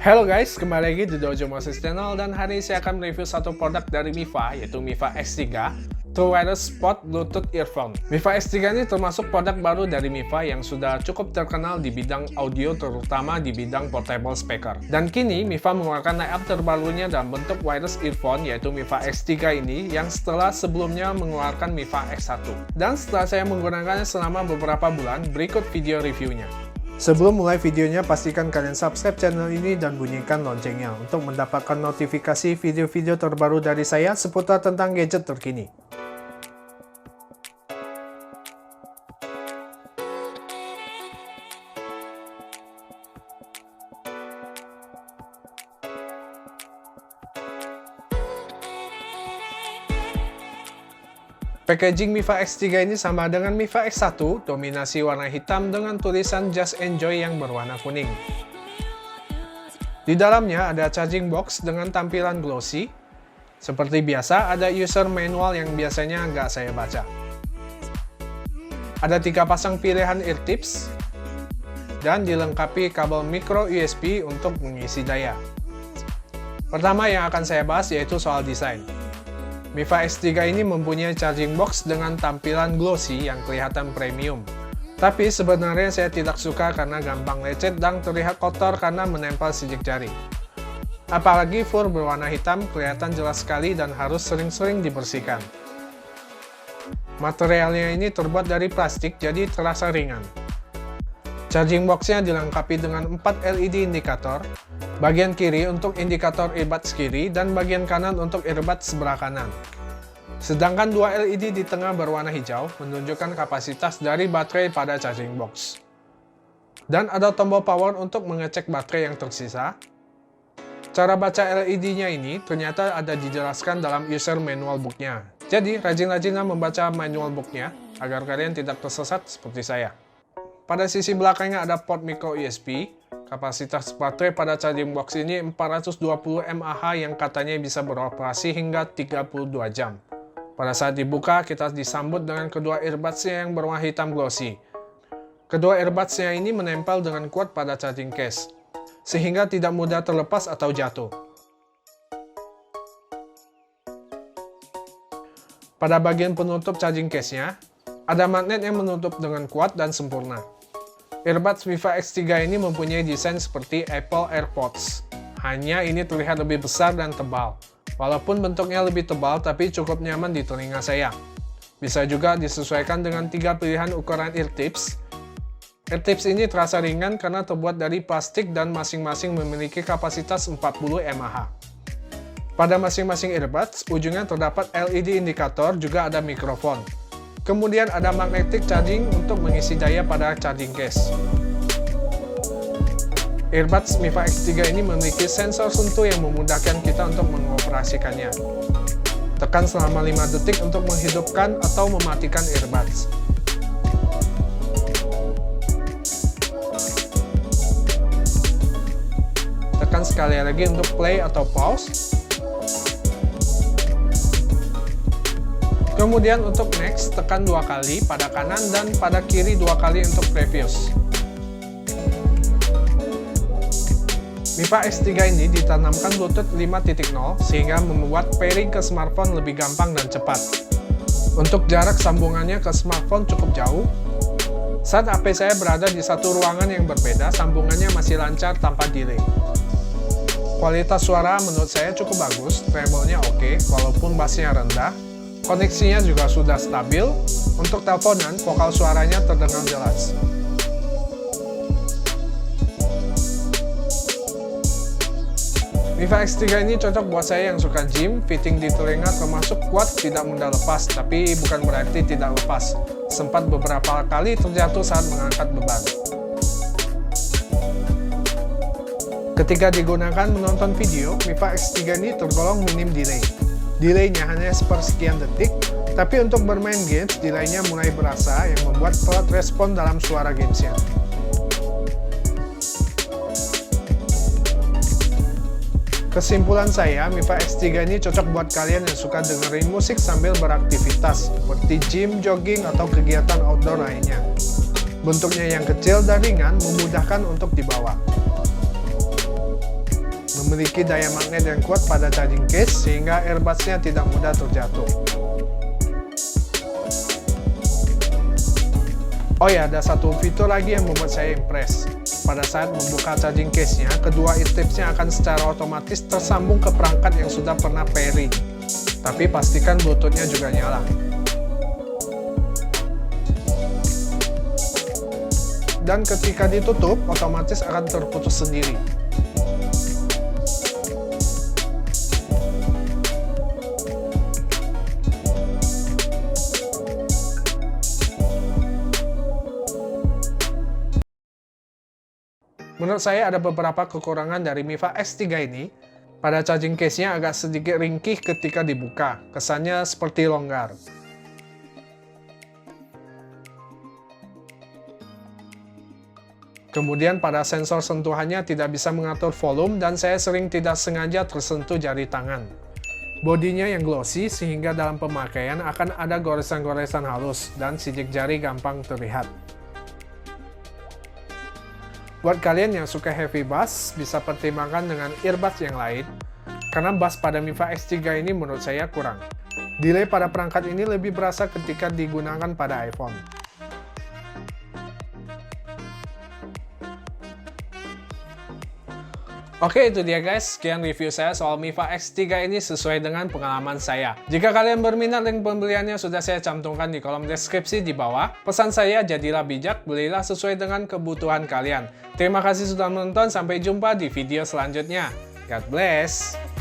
Halo guys, kembali lagi di Dojo Moses Channel dan hari ini saya akan mereview satu produk dari Mifa, yaitu Mifa X3 True Wireless Sport Bluetooth Earphone. Mifa X3 ini termasuk produk baru dari Mifa yang sudah cukup terkenal di bidang audio, terutama di bidang portable speaker. Dan kini Mifa mengeluarkan line-up terbarunya dalam bentuk wireless earphone, yaitu Mifa X3 ini, yang setelah sebelumnya mengeluarkan Mifa X1. Dan setelah saya menggunakannya selama beberapa bulan, berikut video reviewnya. Sebelum mulai videonya, pastikan kalian subscribe channel ini dan bunyikan loncengnya untuk mendapatkan notifikasi video-video terbaru dari saya seputar tentang gadget terkini. Packaging Mifa X3 ini sama dengan Mifa X1, dominasi warna hitam dengan tulisan Just Enjoy yang berwarna kuning. Di dalamnya ada charging box dengan tampilan glossy. Seperti biasa, ada user manual yang biasanya nggak saya baca. Ada 3 pasang pilihan ear tips, dan dilengkapi kabel micro USB untuk mengisi daya. Pertama yang akan saya bahas yaitu soal desain. Mifa X3 ini mempunyai charging box dengan tampilan glossy yang kelihatan premium. Tapi sebenarnya saya tidak suka karena gampang lecet dan terlihat kotor karena menempel sidik jari. Apalagi fur berwarna hitam kelihatan jelas sekali dan harus sering-sering dibersihkan. Materialnya ini terbuat dari plastik jadi terasa ringan. Charging box-nya dilengkapi dengan 4 LED indikator, bagian kiri untuk indikator earbuds kiri dan bagian kanan untuk earbuds sebelah kanan. Sedangkan 2 LED di tengah berwarna hijau menunjukkan kapasitas dari baterai pada charging box. Dan ada tombol power untuk mengecek baterai yang tersisa. Cara baca LED-nya ini ternyata ada dijelaskan dalam user manual book-nya. Jadi rajin-rajinlah membaca manual book-nya agar kalian tidak tersesat seperti saya. Pada sisi belakangnya ada port micro USB. Kapasitas baterai pada charging box ini 420 mAh yang katanya bisa beroperasi hingga 32 jam. Pada saat dibuka, kita disambut dengan kedua earbuds-nya yang berwarna hitam glossy. Kedua earbuds-nya ini menempel dengan kuat pada charging case, sehingga tidak mudah terlepas atau jatuh. Pada bagian penutup charging case-nya, ada magnet yang menutup dengan kuat dan sempurna. Earbuds Mifa X3 ini mempunyai desain seperti Apple AirPods. Hanya ini terlihat lebih besar dan tebal. Walaupun bentuknya lebih tebal, tapi cukup nyaman di telinga saya. Bisa juga disesuaikan dengan 3 pilihan ukuran ear tips. Ear tips ini terasa ringan karena terbuat dari plastik dan masing-masing memiliki kapasitas 40 mAh. Pada masing-masing earbuds, ujungnya terdapat LED indikator, juga ada mikrofon. Kemudian ada magnetic charging untuk mengisi daya pada charging case. Earbuds Mifa X3 ini memiliki sensor sentuh yang memudahkan kita untuk mengoperasikannya. Tekan selama 5 detik untuk menghidupkan atau mematikan earbuds. Tekan sekali lagi untuk play atau pause. Kemudian untuk next, tekan 2 kali pada kanan dan pada kiri 2 kali untuk previous. Mifa X3 ini ditanamkan Bluetooth 5.0 sehingga membuat pairing ke smartphone lebih gampang dan cepat. Untuk jarak sambungannya ke smartphone cukup jauh. Saat HP saya berada di satu ruangan yang berbeda, sambungannya masih lancar tanpa delay. Kualitas suara menurut saya cukup bagus, treble-nya oke, walaupun bassnya rendah. Koneksinya juga sudah stabil. Untuk teleponan, vokal suaranya terdengar jelas. Mifa X3 ini cocok buat saya yang suka gym, fitting di telinga termasuk kuat, tidak mudah lepas, tapi bukan berarti tidak lepas. Sempat beberapa kali terjatuh saat mengangkat beban. Ketika digunakan menonton video, Mifa X3 ini tergolong minim delay. Delaynya hanya sepersekian detik, tapi untuk bermain games, delaynya mulai berasa yang membuat telat respon dalam suara gamesnya. Kesimpulan saya, Mifa X3 ini cocok buat kalian yang suka dengerin musik sambil beraktivitas, seperti gym, jogging, atau kegiatan outdoor lainnya. Bentuknya yang kecil dan ringan memudahkan untuk dibawa. memiliki daya magnet yang kuat pada charging case sehingga earbuds-nya tidak mudah terjatuh. Oh ya, ada satu fitur lagi yang membuat saya impress. Pada saat membuka charging case-nya, kedua eartips-nya akan secara otomatis tersambung ke perangkat yang sudah pernah pairing. Tapi pastikan Bluetooth-nya juga nyala. Dan ketika ditutup, otomatis akan terputus sendiri. Menurut saya ada beberapa kekurangan dari Miva X3 ini. Pada charging case-nya agak sedikit ringkih ketika dibuka, kesannya seperti longgar. Kemudian pada sensor sentuhannya tidak bisa mengatur volume dan saya sering tidak sengaja tersentuh jari tangan. Bodinya yang glossy sehingga dalam pemakaian akan ada goresan-goresan halus dan sidik jari gampang terlihat. Buat kalian yang suka heavy bass, bisa pertimbangkan dengan earbuds yang lain, karena bass pada Miva X3 ini menurut saya kurang. Delay pada perangkat ini lebih berasa ketika digunakan pada iPhone. Oke, itu dia guys, sekian review saya soal Miva X3 ini sesuai dengan pengalaman saya. Jika kalian berminat, link pembeliannya sudah saya cantumkan di kolom deskripsi di bawah. Pesan saya, jadilah bijak, belilah sesuai dengan kebutuhan kalian. Terima kasih sudah menonton, sampai jumpa di video selanjutnya. God bless!